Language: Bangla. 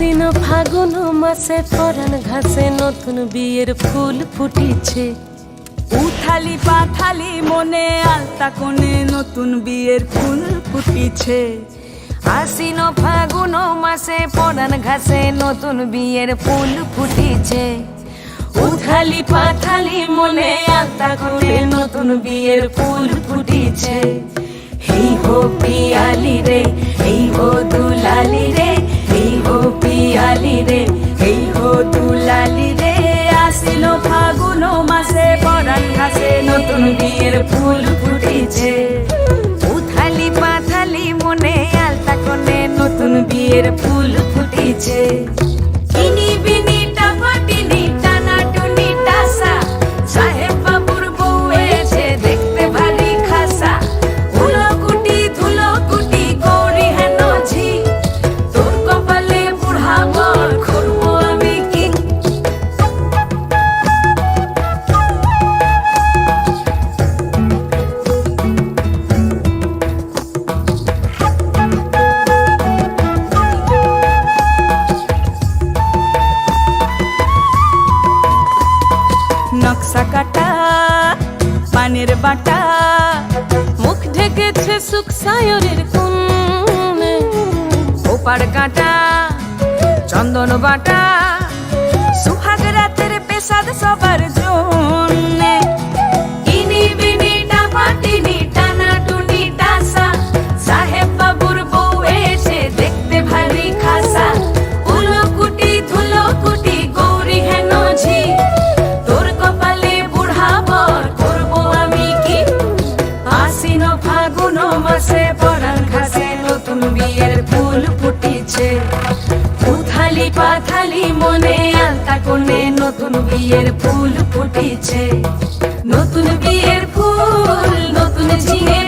আশ্বিন ফাগুন মাসে পরাণ ঘাসে নতুন বিয়ের ফুল ফুটিছে। উথালি পাথালি মনে আলতা কোণে নতুন বিয়ের ফুল ফুটিছে। আশ্বিন ফাগুন মাসে পরাণ ঘাসে নতুন বিয়ের ফুল ফুটিছে। উথালি পাথালি মনে আলতা কোণে নতুন বিয়ের ফুল ফুটিছে। এই হো পিয়ালি রে, এই হো দুলালি রে, এই হো পিয়ালি রে, এই হো দুলালি রে। আশ্বিন ফাগুন মাসে পরাণ ঘাসে নতুন বিয়ের ফুল ফুটিছে। উথালি পাথালি মনে আলতা কোণে নতুন বিয়ের ফুল ফুটিছে। ইনি বিনি টাপাটিনি টানা টুনি টাসা, সাহেব বাবুর বউ এসে দেখতে ভারী খাসা। উলকুটি ধুলকুটি গৌরী হেন ঝি, তোর কপালে বুড়া বর করবো আমি কি। নকশা কাটা পানের বাটা, মুখ ঢেকেছে সুখ সায়রের কোণে। ওপার কাটা চন্দন বাটা, সুহাগ রাতের পেশাদ সবার জন্যে। ইনি বিনি টাপাটিনি টানা টুনি টাসা, সাহেব বাবুর বউ এসে দেখতে ভারী খাসা। উলকুটি ধুলকুটি গৌরী হেন ঝি, তোর কপালে বুড়া বর করবো আমি কি। আশ্বিন ফাগুন মাসে পরাণ ঘাসে নতুন বিয়ের ফুল ফুটিছে। উথালি পাথালি মনে আলতা কোণে নতুন বিয়ের ফুল ফুটিছে। নতুন বিয়ের ফুল নতুন ঝিঙে